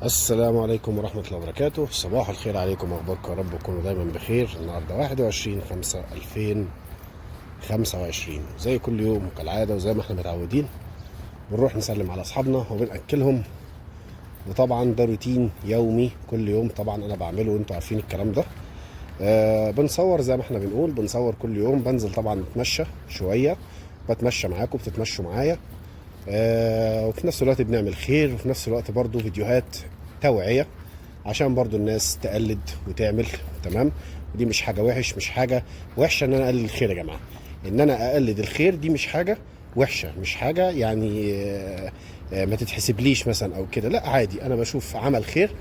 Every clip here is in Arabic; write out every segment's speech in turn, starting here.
السلام عليكم ورحمة الله وبركاته. صباح الخير عليكم، أخباركم يا رب تكونوا دايما بخير. النهاردة 21/5/2025 زي كل يوم كالعادة وزي ما احنا متعودين بنروح نسلم على أصحابنا وبنأكلهم، وطبعا ده روتين يومي كل يوم طبعا أنا بعمله وانتوا عارفين الكلام ده. بنصور زي ما احنا بنقول، بنصور كل يوم. بنزل طبعا نتمشى شوية، بتمشى معاكم بتتمشوا معايا. وفي نفس الوقت بنعمل خير، وفي نفس الوقت برضو فيديوهات توعية عشان برضو الناس تقلد وتعمل. تمام. ودي مش حاجة وحش، مش حاجة وحشة ان انا اقلد الخير يا جماعة. ان انا اقلد الخير دي مش حاجة وحشة، مش حاجة يعني ما تتحسبليش مثلا او كده. لا عادي، انا بشوف عمل خير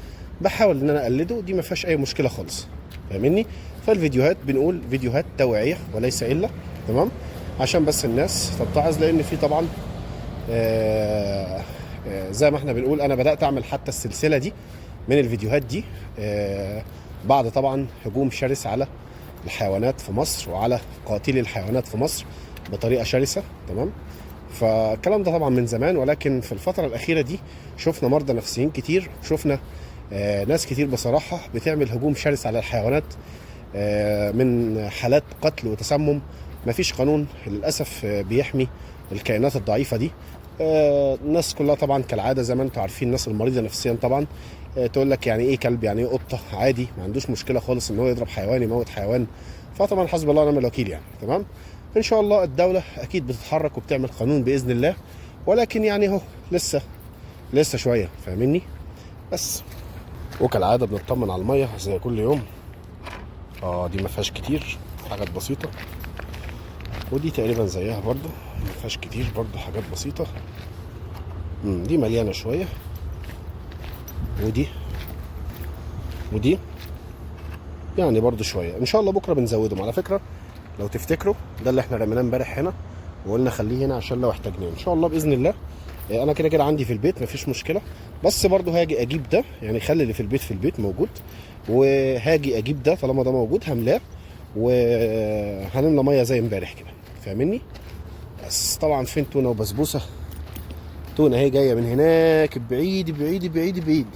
بحاول ان انا اقلده، دي ما فيهاش اي مشكلة خالص. فاهمني؟ فالفيديوهات بنقول فيديوهات توعية وليس الا. تمام. عشان بس الناس تتعظ، لان في طبعا زي ما احنا بنقول انا بدات اعمل حتى السلسله دي من الفيديوهات دي بعد طبعا هجوم شرس على الحيوانات في مصر وعلى قاتلي الحيوانات في مصر بطريقه شرسه. تمام. فالكلام ده طبعا من زمان، ولكن في الفتره الاخيره دي شفنا مرضى نفسيين كتير، شفنا ناس كتير بصراحه بتعمل هجوم شرس على الحيوانات، من حالات قتل وتسمم. مفيش قانون للاسف بيحمي الكائنات الضعيفه دي. الناس كلها طبعا كالعاده زي ما انتم عارفين، الناس المريضه نفسيا طبعا تقول لك يعني ايه كلب، يعني ايه قطه، عادي ما عندوش مشكله خالص ان هو يضرب حيوان يموت حيوان. فطبعا حسب الله ونعم الوكيل يعني. تمام. ان شاء الله الدوله اكيد بتتحرك وبتعمل قانون باذن الله، ولكن يعني اهو لسه شويه. فاهمني؟ بس وكالعاده بنطمن على الميه زي كل يوم. دي ما فيهاش كتير، حاجات بسيطه. ودي تقريبا زيها برضو، ما فيهاش كتير برضو، حاجات بسيطه. دي مليانه شويه، ودي يعني برضو شويه. ان شاء الله بكره بنزودهم على فكره. لو تفتكروا ده اللي احنا رميناه امبارح هنا وقلنا خليه هنا عشان لو احتاجناه ان شاء الله باذن الله. انا كده كده عندي في البيت مفيش مشكله، بس برضو هاجي اجيب ده، يعني خلي اللي في البيت موجود، وهاجي اجيب ده طالما ده موجود هملاه، وهنملى ميه زي امبارح كده. فاهمني؟ بس طبعا فين تونه وبسبوسه؟ تونه اهي جايه من هناك بعيد بعيد بعيد بعيد.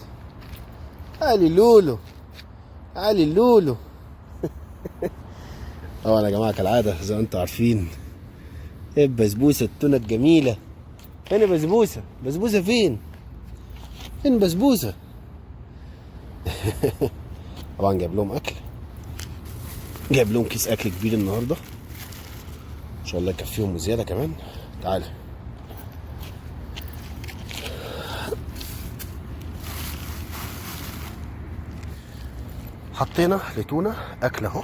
علي لولو، علي لولو. طبعا يا جماعه كالعاده زي ما انتم عارفين البسبوسه التونه الجميله. فين بسبوسه؟ بسبوسه فين؟ فين بسبوسه؟ طبعا جايب لهم اكل، جايب لهم كيس اكل كبير النهارده ان شاء الله يكفيهم وزياده كمان. تعالى حطينا لتونه اكل اهو،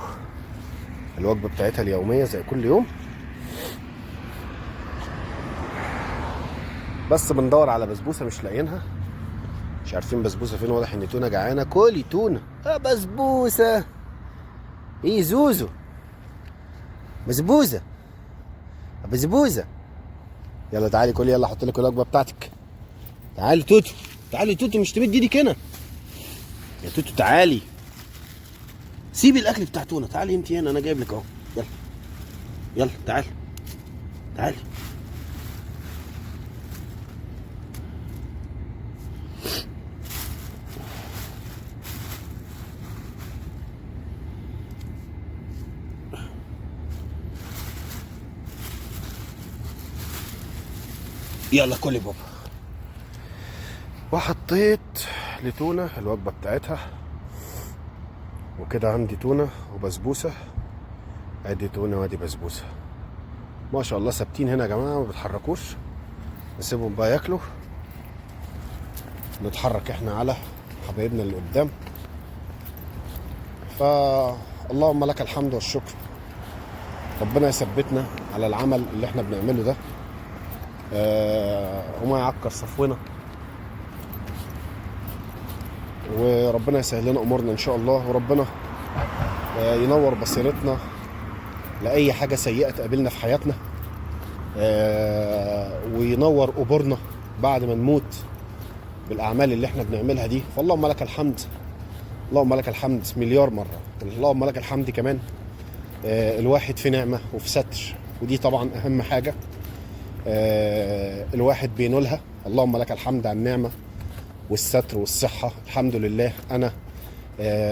الوجبه بتاعتها اليوميه زي كل يوم. بس بندور على بسبوسه مش لاقيينها، مش عارفين بسبوسه فين. واضح ان تونه جعانه. كولي تونه. بسبوسه. ايه زوزو؟ بسبوسه، بسبوسه. يلا تعالي كلي، يلا احط لك الوجبه بتاعتك. تعالي توتو، تعالي توتو، مش تمد ايدك هنا يا توتو. تعالي سيبي الاكل بتاع تونه، تعالي انت هنا، انا جايب لك اهو. يلا يلا تعالي تعالي. يلا كلي بابا. وحطيت لتونه الوجبه بتاعتها، وكده عندي تونه وبسبوسه. ادي تونه وادي بسبوسه، ما شاء الله ثابتين هنا يا جماعه ما بيتحركوش. نسيبهم بقى ياكلوا، نتحرك احنا على حبايبنا اللي قدام. فاللهم لك الحمد والشكر، ربنا يثبتنا على العمل اللي احنا بنعمله ده، وما يعكر صفونا، وربنا يسهل لنا امورنا ان شاء الله، وربنا ينور بصيرتنا لاي حاجه سيئه تقابلنا في حياتنا، وينور قبورنا بعد ما نموت بالاعمال اللي احنا بنعملها دي. فاللهم لك الحمد، اللهم لك الحمد مليار مره. اللهم لك الحمد كمان الواحد في نعمه وفي ستر، ودي طبعا اهم حاجه الواحد بينولها. اللهم لك الحمد على النعمه والستر والصحه الحمد لله. انا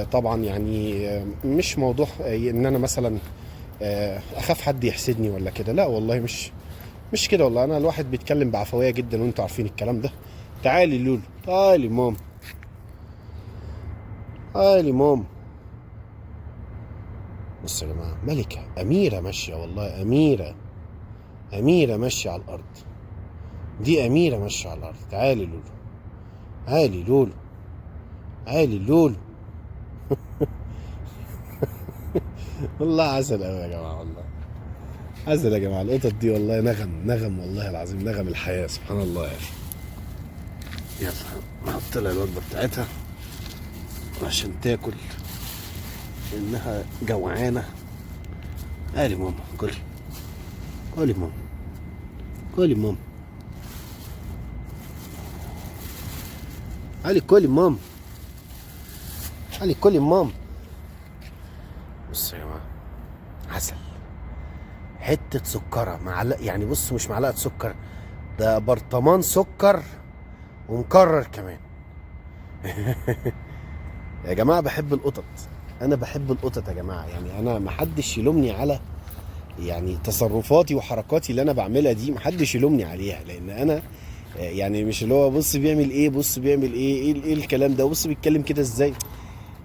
طبعا يعني مش موضوع ان انا مثلا اخاف حد يحسدني ولا كده، لا والله مش كده والله. انا الواحد بيتكلم بعفويه جدا وانتوا عارفين الكلام ده. تعالي لولو، تعالي مام، تعالي مام. بصوا يا جماعه، ملكه اميره ماشيه، والله اميره ماشيه على الارض، دي اميره ماشيه على الارض. تعالي لولو، تعالي لولو، تعالي لولو. والله عسل قوي يا جماعه، والله عسل يا جماعه. القطط دي والله نغم والله العظيم، نغم الحياه سبحان الله يعني. يلا نحط لها الوجبه بتاعتها عشان تاكل، انها جوعانه. قالي ماما كلي، كلي ماما، كلي ماما، علي كلي ماما، علي كلي ماما. بص يا جماعه، عسل، حته سكره معلقه يعني. بص مش معلقه سكر، ده برطمان سكر ومكرر كمان. يا جماعه بحب القطط، انا بحب القطط يا جماعه. يعني انا محدش يلومني على يعني تصرفاتي وحركاتي اللي انا بعملها دي، محدش يلومني عليها، لان انا يعني مش اللي هو بص بيعمل ايه، بص بيعمل ايه الكلام ده، بص بيتكلم كده ازاي.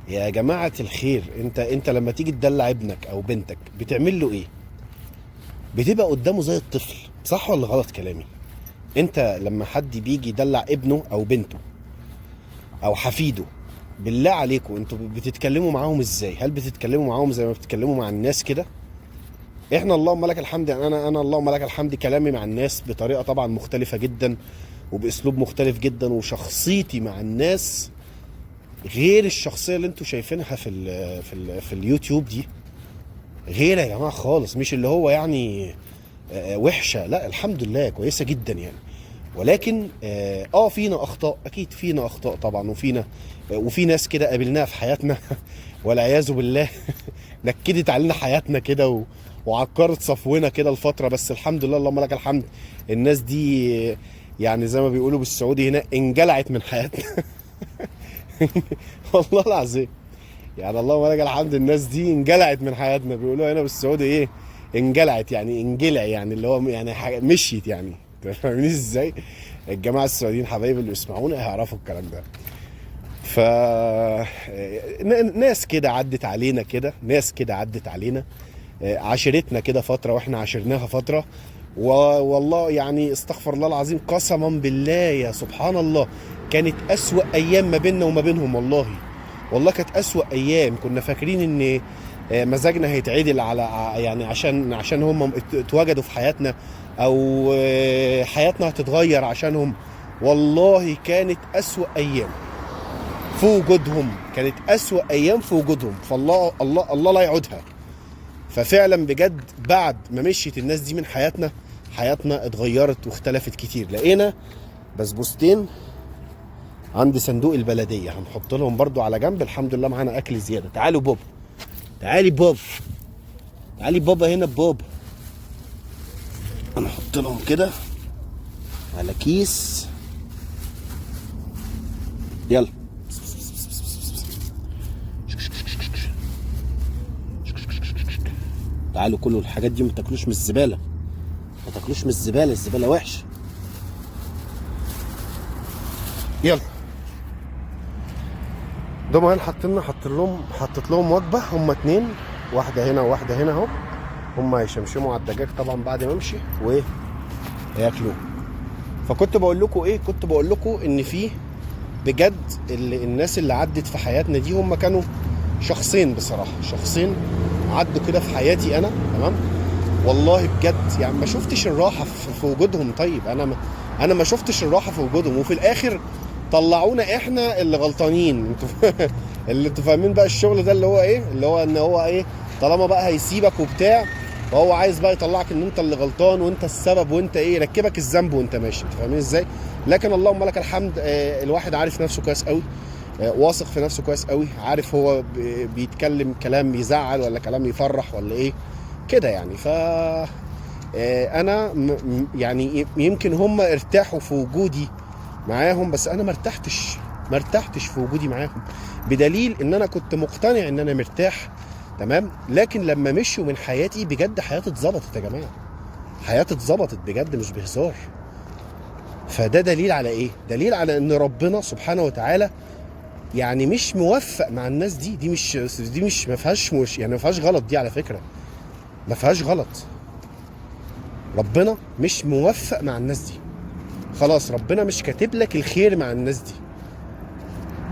يا جماعه الخير، انت لما تيجي تدلع ابنك او بنتك بتعمل له ايه؟ بتبقى قدامه زي الطفل، صح ولا غلط كلامي؟ انت لما حد بيجي يدلع ابنه او بنته او حفيده، بالله عليكم انتوا بتتكلموا معاهم ازاي؟ هل بتتكلموا معاهم زي ما بتتكلموا مع الناس كده؟ احنا اللهم لك الحمد، يعني انا اللهم لك الحمد كلامي مع الناس بطريقه طبعا مختلفه جدا وباسلوب مختلف جدا، وشخصيتي مع الناس غير الشخصيه اللي انتوا شايفينها في اليوتيوب دي. غير يا جماعه خالص، مش اللي هو يعني وحشه، لا الحمد لله كويسه جدا يعني. ولكن فينا اخطاء، اكيد فينا اخطاء طبعا، وفي ناس كده قابلناها في حياتنا والعياذ بالله نكدت علينا حياتنا كده وعكرت صفونا كده الفتره. بس الحمد لله اللهم لك الحمد، الناس دي يعني زي ما بيقولوا بالسعودي هنا انجلعت من حياتنا. والله العظيم يعني اللهم لك الحمد، الناس دي انجلعت من حياتنا. بيقولوا هنا بالسعودي ايه؟ انجلعت، يعني انجلع، يعني اللي هو يعني حاجه مشيت يعني. فاهمين ازاي؟ الجماعه السعوديين حبايبي اللي يسمعونا هيعرفوا الكلام ده. ف ناس كده عدت علينا كده، ناس كده عدت علينا عاشرتنا كده فتره واحنا عاشرناها فتره، والله يعني استغفر الله العظيم قسما بالله يا سبحان الله كانت اسوأ ايام ما بيننا وما بينهم. والله كانت اسوأ ايام. كنا فاكرين ان مزاجنا هيتعدل على يعني عشان هم اتوجدوا في حياتنا، او حياتنا هتتغير عشانهم. والله كانت اسوأ ايام في وجودهم، كانت اسوأ ايام في وجودهم. فالله الله لا يعودها. ففعلا بجد بعد ما مشيت الناس دي من حياتنا، حياتنا اتغيرت واختلفت كتير. لقينا بسبوستين عند صندوق البلديه، هنحط لهم برضو على جنب. الحمد لله معانا اكل زياده. تعالوا بابا، تعالي بابا، تعالي بابا هنا بابا. هنحط لهم كده على كيس. يلا تعالوا كلوا الحاجات دي، ما تاكلوش من الزباله، ما تاكلوش من الزباله، الزباله وحشه. يلا دول هنا حطيت لهم وجبه، هم اتنين، واحده هنا وواحده هنا اهو. هم هيشمشموا على الدجاج طبعا بعد ما امشي وياكلوه. فكنت بقول لكم ايه؟ كنت بقول لكم ان في بجد الناس اللي عدت في حياتنا دي هم كانوا شخصين بصراحه، شخصين عدوا كده في حياتي انا، تمام؟ والله بجد يعني ما شفتش الراحه في وجودهم. طيب انا ما شفتش الراحه في وجودهم، وفي الاخر طلعونا احنا اللي غلطانين. انتوا اللي انتوا فاهمين بقى الشغل ده اللي هو ايه؟ اللي هو ان هو ايه، طالما بقى هيسيبك وبتاع، فهو عايز بقى يطلعك ان انت اللي غلطان وانت السبب وانت ايه، يركبك الذنب وانت ماشي. انتوا فاهمين ازاي؟ لكن اللهم لك الحمد، الواحد عارف نفسه كويس قوي، واثق في نفسه كويس قوي، عارف هو بيتكلم كلام يزعل ولا كلام يفرح ولا ايه كده يعني. ف انا يعني يمكن هم ارتاحوا في وجودي معاهم، بس انا ما ارتحتش في وجودي معاهم، بدليل ان انا كنت مقتنع ان انا مرتاح. تمام. لكن لما مشوا من حياتي بجد حياتي اتظبطت يا جماعه، حياتي اتظبطت بجد مش بهزار. فده دليل على ايه؟ دليل على ان ربنا سبحانه وتعالى يعني مش موفق مع الناس دي. دي مش ما فيهاش يعني ما فيهاش غلط دي على فكره، ما فيهاش غلط. ربنا مش موفق مع الناس دي، خلاص ربنا مش كاتب لك الخير مع الناس دي،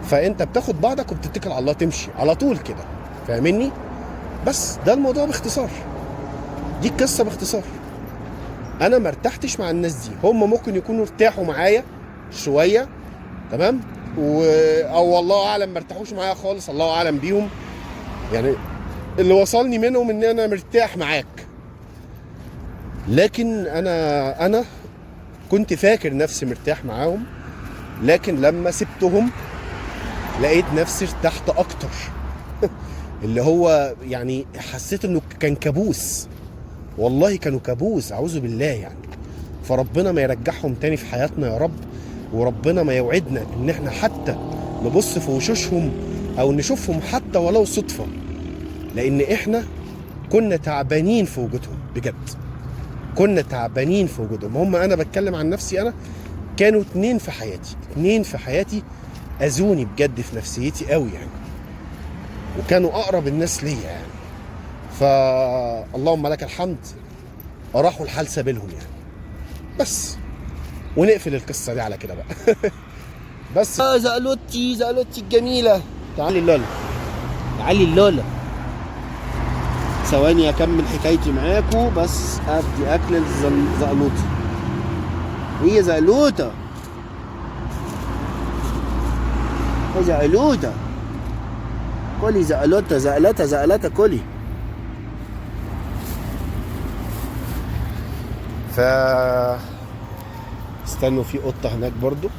فانت بتاخد بعضك وبتتكل على الله تمشي على طول كده. فاهمني؟ بس ده الموضوع باختصار، دي القصه باختصار. انا ما ارتحتش مع الناس دي، هم ممكن يكونوا ارتاحوا معايا شويه، تمام، او والله اعلم ما ارتاحوش معايا خالص، الله اعلم بيهم. يعني اللي وصلني منهم ان انا مرتاح معاك، لكن انا كنت فاكر نفسي مرتاح معاهم، لكن لما سبتهم لقيت نفسي ارتحت اكتر. اللي هو يعني حسيت انه كان كابوس، والله كانوا كابوس، اعوذ بالله يعني. فربنا ما يرجعهم تاني في حياتنا يا رب، وربنا ما يوعدنا ان احنا حتى نبص في وشوشهم او نشوفهم حتى ولو صدفة، لان احنا كنا تعبانين في وجودهم بجد، كنا تعبانين في وجودهم. هم انا بتكلم عن نفسي، انا كانوا اتنين في حياتي اذوني بجد في نفسيتي قوي يعني، وكانوا اقرب الناس ليا يعني. فاللهم لك الحمد، راحوا الحال سبيلهم يعني. بس ونقفل القصه دي على كده بقى. بس زقلوتي الجميله، تعالي اللولا، تعالي اللولا. ثواني اكمل حكايتي معاكم بس ادي اكل الزقلوطي. هي زقلوطه، هي زقلوطه، كلي زقلوطه، زقلته كلي. استنوا، في قطه هناك برضو،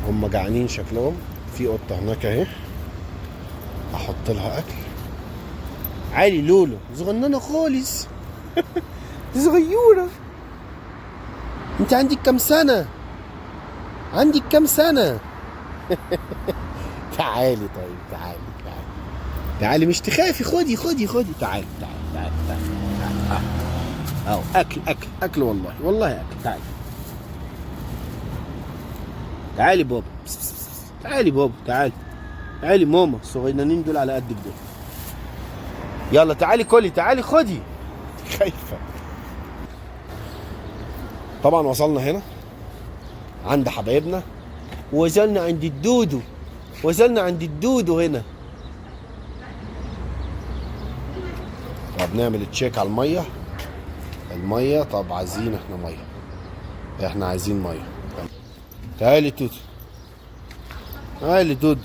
هم جعانين شكلهم. في قطه هناك اهي، احط لها اكل. عالي لولو صغننه خالص. دي صغيره. انت عندك كام سنه؟ عندك كام سنه؟ تعالي طيب، تعالي مش تخافي، خدي تعالي اهو. اكل والله اكل. تعالي بابا، تعالي بابا، تعالي ماما. الصغيرين دول على قدك دول. يلا تعالي كلي، تعالي خدي. خايفه. طبعا وصلنا هنا عند حبايبنا، وصلنا عند الدودو هنا. طب نعمل تشيك على الميه. طب عايزين احنا عايزين ميه. تعالي توتو، تعالي دودو،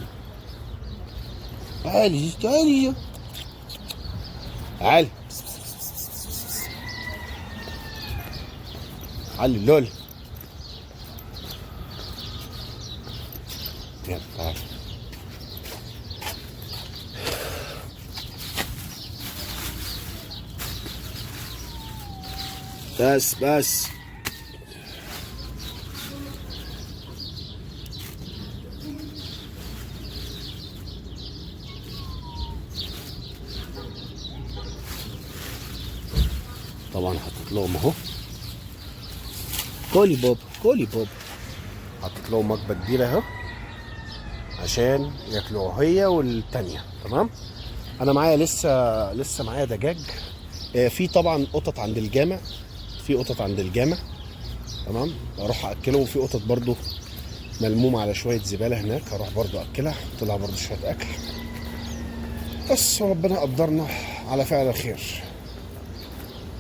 تعالي اللول. يلا تعالي. بس طبعا حطيت لهم اهو. كولي بوب حطيت لهم وجبه كبيره اهو عشان ياكلوها هي والتانيه. تمام. انا معايا لسه معايا دجاج. في طبعا قطط عند الجامع، تمام، اروح اكلهم. في قطط برضو ملمومه على شويه زباله هناك، هروح برضو اكلها، احط لها برضو شويه اكل. بس ربنا قدرنا على فعل الخير،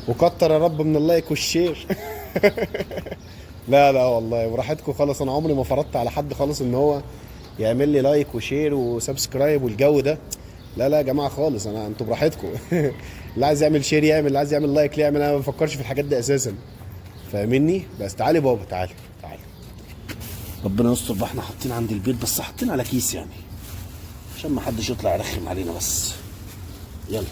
وكتر يا رب من اللايك والشير. لا والله براحتكم خالص، انا عمري ما فرضت على حد خالص ان هو يعمل لي لايك وشير وسبسكرايب والجو ده. لا يا جماعه خالص، انتوا براحتكم. اللي عايز يعمل شير يعمل، اللي عايز يعمل لايك يعمل، انا ما بفكرش في الحاجات دي اساسا. فاهمني؟ بس تعالي بابا، تعالي. ربنا يستر بقى، احنا حاطين عند البيت بس حاطين على كيس يعني عشان ما حدش يطلع يرخم علينا بس. يلا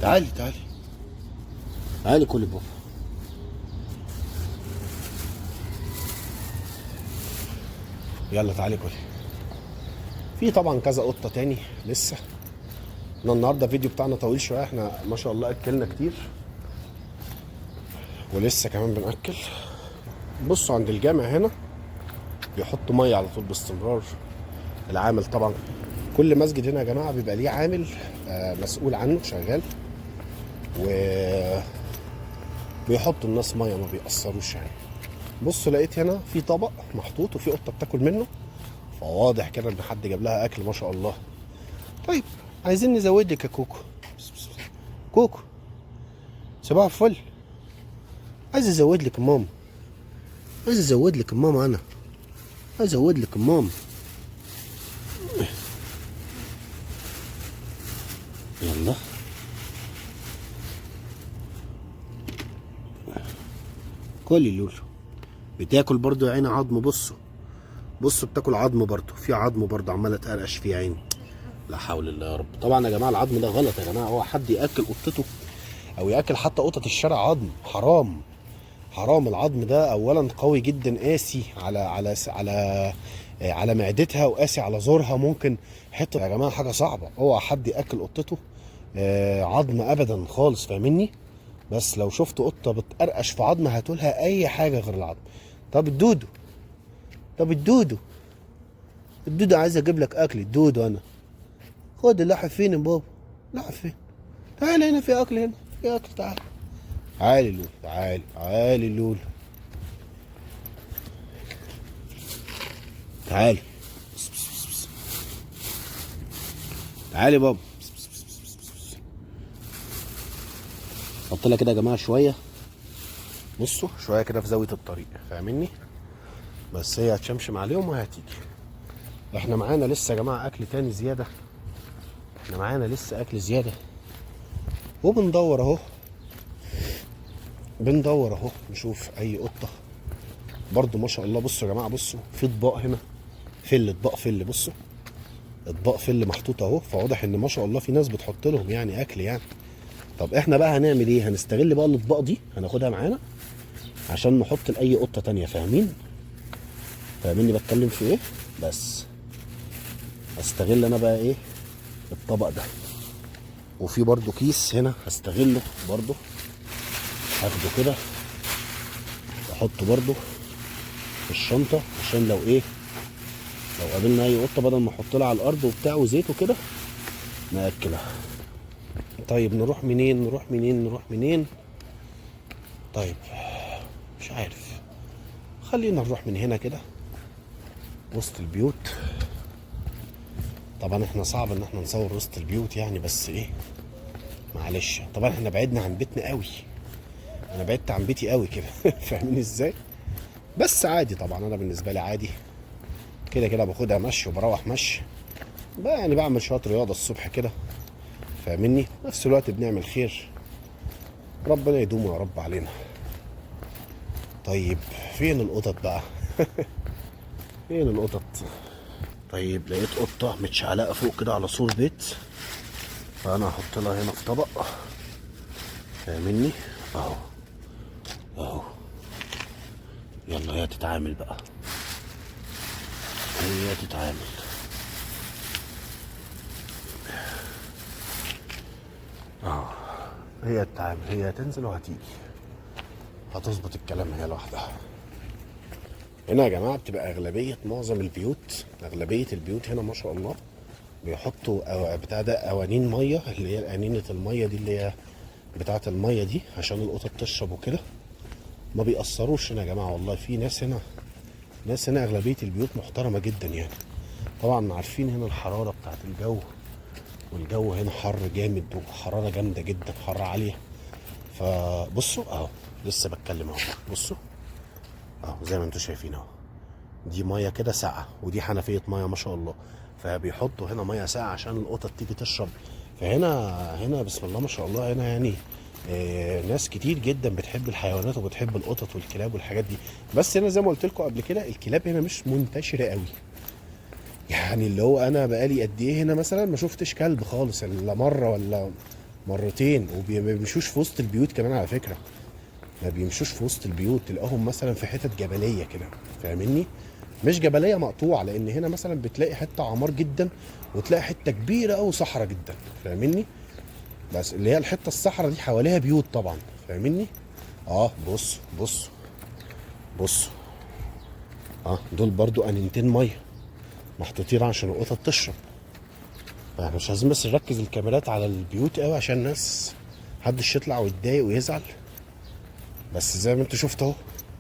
تعالي كلي بابا. يلا تعالي كلي. في طبعا كذا قطه تاني لسه. احنا النهارده الفيديو بتاعنا طويل شويه، احنا ما شاء الله اكلنا كتير ولسه كمان بناكل. بصوا عند الجامع هنا بيحطوا ميه على طول باستمرار. العامل طبعا كل مسجد هنا يا جماعه بيبقى ليه عامل مسؤول عنه شغال، و بيحطوا الناس ميه ما بيأثروش يعني. بصوا لقيت هنا في طبق محطوط وفي قطه بتاكل منه، فواضح كده ان حد جاب لها اكل ما شاء الله. طيب عايزين نزود لك يا كوكو. كوكو صباح الفل. عايز ازود لك ماما، عايز ازود لك ماما، انا عايز ازود لك ماما. يلا كلي لولو. بتاكل برضو يا عيني عظم. بصوا بصوا بتاكل عظم برضو، في عظم برضو عماله تقرقش فيه يا عيني. لا حول الله يا رب. طبعا يا جماعه العظم ده غلط يا جماعه، هو حد ياكل قطته او ياكل حتى قطط الشارع عظم؟ حرام حرام. العظم ده اولا قوي جدا، قاسي على معدتها وقاسي على زورها، ممكن حته يا جماعه حاجه صعبه. اوعى حد ياكل قطته عظم ابدا خالص، فاهمني؟ بس لو شفت قطه بتقرقش في عظم هاتولها اي حاجه غير العظم. طب الدودو، طب الدودو، الدودو عايز اجيب لك اكل. الدودو انا خد اللحم فين يا بابا؟ اللحم فين؟ تعالى هنا في اكل، هنا في اكل. تعالى تعالي لول، تعالي تعالي لول، تعالي تعالي بابا. حط لها كده يا جماعه شويه. بصوا شويه كده في زاويه الطريق، فاهمني؟ بس هي هتشمشم عليهم وهتيجي. احنا معانا لسه يا جماعه اكل تاني زياده، احنا معانا لسه اكل زياده وبندور اهو، بندور اهو نشوف اي قطه برضو ما شاء الله. بصوا يا جماعه، بصوا في اطباق هنا، اطباق فل. بصوا اطباق فل محطوطه اهو، فواضح ان ما شاء الله في ناس بتحط لهم يعني اكل يعني. طب احنا بقى هنعمل ايه؟ هنستغل بقى الاطباق دي، هناخدها معانا عشان نحط لاي قطه تانيه. فاهمين؟ فاهميني بتكلم في ايه؟ بس هستغل انا بقى ايه الطبق ده. وفي برضو كيس هنا هستغله برضو، هاخده كده واحطه برضو في الشنطه عشان لو ايه، لو قابلنا اي قطه بدل ما احط لها على الارض وبتاع وزيت وكده ناكلها. طيب نروح منين؟ نروح منين؟ نروح منين؟ طيب مش عارف، خلينا نروح من هنا كده وسط البيوت. طبعا احنا صعب ان احنا نصور وسط البيوت يعني، بس ايه معلش. طبعا احنا بعدنا عن بيتنا قوي، انا بعدت عن بيتي قوي كده فاهمين ازاي؟ بس عادي طبعا، انا بالنسبه لي عادي كده كده، باخدها مشي وبروح مشي بقى يعني، بعمل شويه رياضه الصبح كده، فاهمني؟ نفس الوقت بنعمل خير، ربنا يدوم يا رب علينا. طيب فين القطط بقى؟ فين القطط؟ طيب لقيت قطه متشعلقه فوق كده على سور بيت، فانا هحط لها هنا في طبق، فاهمني؟ اهو اهو. يلا هي تتعامل بقى، هي تتعامل. هي تتعامل، هي هتنزل وهتيجي، هتظبط الكلام هي لوحدها. هنا يا جماعه بتبقى اغلبيه معظم البيوت، اغلبيه البيوت هنا ما شاء الله بيحطوا بتاع ده قوانين ميه، اللي هي قنينه الميه دي اللي هي بتاعه الميه دي عشان القطط تشرب وكده. ما بيأثروش هنا يا جماعه والله. في ناس هنا، ناس هنا اغلبيه البيوت محترمه جدا يعني. طبعا عارفين هنا الحراره بتاعه الجو، والجو هنا حر جامد وحراره جامده جدا، حراره عاليه. فبصوا اهو لسه بتكلم اهو، بصوا اهو زي ما انتم شايفين اهو، دي ميه كده ساقعه ودي حنفيه ميه ما شاء الله، فبيحطوا هنا ميه ساقعه عشان القطط تيجي تشرب. فهنا بسم الله ما شاء الله هنا يعني ناس كتير جدا بتحب الحيوانات وبتحب القطط والكلاب والحاجات دي. بس هنا زي ما قلت لكم قبل كده الكلاب هنا مش منتشره قوي يعني، اللي هو انا بقالي قد ايه هنا مثلا ما شفتش كلب خالص الا مره ولا مرتين. وما بيمشوش في وسط البيوت كمان على فكره، ما بيمشوش في وسط البيوت، تلاقوهم مثلا في حتت جبليه كده، فاهمني؟ مش جبليه مقطوعه، لان هنا مثلا بتلاقي حته عمار جدا وتلاقي حته كبيره قوي صحراء جدا، فاهمني؟ بس اللي هي الحته الصحراء دي حواليها بيوت طبعا، فاهمني؟ بص بص بص، دول برضو انينتين ميه محطوطين عشان القطط تشرب. فاحنا مش عايزين بس نركز الكاميرات على البيوت قوي عشان الناس محدش يطلع ويتضايق ويزعل. بس زي ما انتوا شفتوا اهو،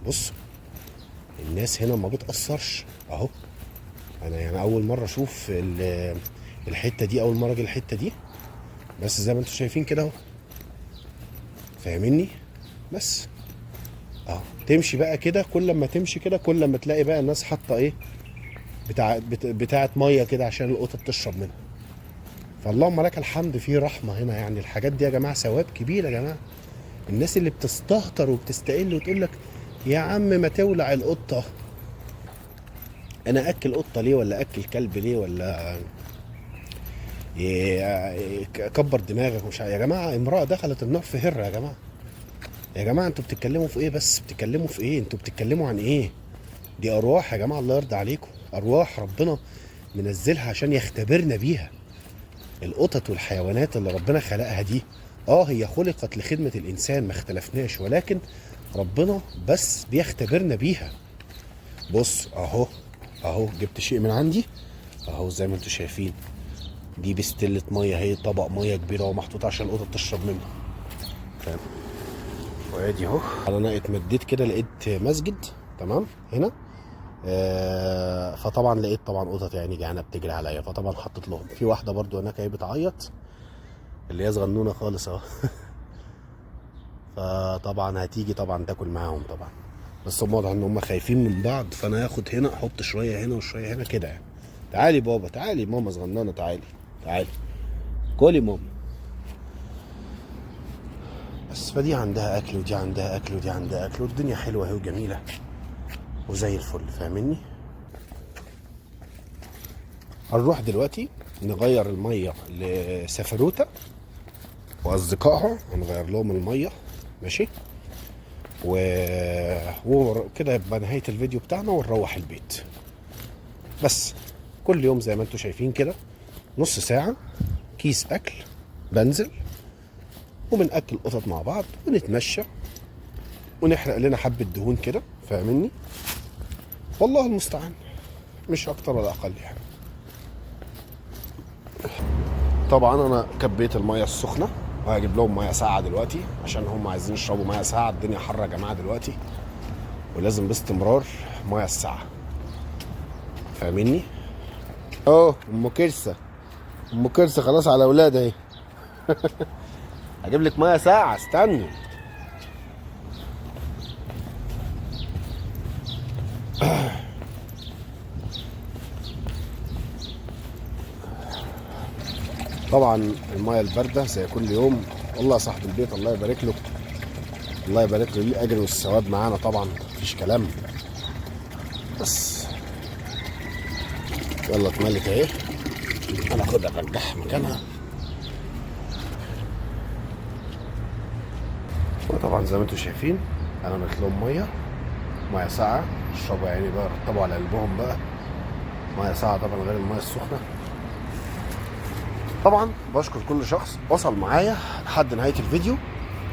بص الناس هنا ما بتأثرش اهو. انا يعني اول مره اشوف الحته دي، اول مره اجي الحته دي، بس زي ما انتوا شايفين كده اهو، فاهميني؟ بس تمشي بقى كده، كل ما تمشي كده كل ما تلاقي بقى الناس حاطه ايه، بتاعت ميه كده عشان القطط تشرب منها. فاللهم لك الحمد في رحمه هنا. يعني الحاجات دي يا جماعه ثواب كبير يا جماعه. الناس اللي بتستهتر وبتستقل وتقول لك يا عم ما تولع القطه، انا اكل قطه ليه ولا اكل كلب ليه ولا كبر دماغك. مش يا جماعه امراه دخلت النار في هره يا جماعه. يا جماعه انتوا بتتكلموا في ايه؟ بس بتتكلموا في ايه؟ انتوا بتتكلموا عن ايه؟ دي ارواح يا جماعه، الله يرضى عليكم، ارواح ربنا منزلها عشان يختبرنا بيها. القطط والحيوانات اللي ربنا خلقها دي هي خلقت لخدمه الانسان، ما اختلفناش، ولكن ربنا بس بيختبرنا بيها. بص اهو جبت شيء من عندي اهو، زي ما انتوا شايفين دي بستلة ميه، هي طبق ميه كبيره ومحطوط عشان القطط تشرب منه، فاهم؟ وادي اهو انا اتمديت كده لقيت مسجد تمام هنا، فطبعا لقيت طبعا قطط يعني جعانه بتجري عليا، فطبعا حطيت لهم. في واحده برضو هناك هي بتعيط، اللي هي صغنونه خالص اهو فطبعا هتيجي طبعا تاكل معاهم طبعا، بس هم واضح ان هم خايفين من بعض، فانا هاخد هنا احط شويه هنا وشويه هنا كده يعني. تعالي بابا، تعالي ماما صغننه، تعالي كلي ماما. بس فدي عندها اكل ودي عندها اكل ودي عندها اكل، والدنيا حلوه اهي وجميله وزي الفل، فاهمني؟ هنروح دلوقتي نغير الميه لسفروته واصدقائها، هنغير لهم الميه ماشي، وكده يبقى نهايه الفيديو بتاعنا ونروح البيت. بس كل يوم زي ما انتم شايفين كده نص ساعه كيس اكل، بنزل وبنأكل القطط مع بعض ونتمشى ونحرق لنا حبه دهون كده، فاهمني؟ والله المستعان، مش اكتر ولا اقل يعني. طبعا انا كبيت الميه السخنه وهجيب لهم ميه ساقعه دلوقتي عشان هم عايزين يشربوا ميه ساقعه. الدنيا حر يا جماعه دلوقتي ولازم باستمرار ميه الساقعه، فاهميني؟ ام كرسه خلاص على اولاد اهي هجيب لك ميه ساقعه، استني. طبعا الميه البارده زي كل يوم. والله يا صاحب البيت الله يبارك له، الله يبارك له، ليه اجر والثواب معانا طبعا، مفيش كلام. بس يلا اتملت اهي، هناخدها نرجعها مكانها. وطبعا زي ما انتم شايفين انا عملت لهم ميه ساقعه يشربوا يعني بقى، يرطبوا على قلبهم بقى. ميه ساقعه طبعا غير الميه السخنه. طبعا بشكر كل شخص وصل معايا لحد نهايه الفيديو.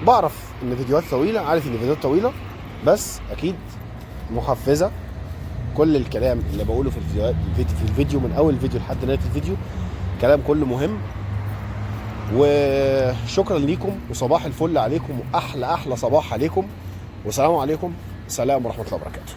بعرف ان فيديوهات طويله، عارف ان فيديوهات طويله، بس اكيد محفزه. كل الكلام اللي بقوله في الفيديو من اول الفيديو لحد نهايه الفيديو كلام كله مهم. وشكرا ليكم وصباح الفل عليكم واحلى صباح عليكم، والسلام عليكم، السلام ورحمه الله وبركاته.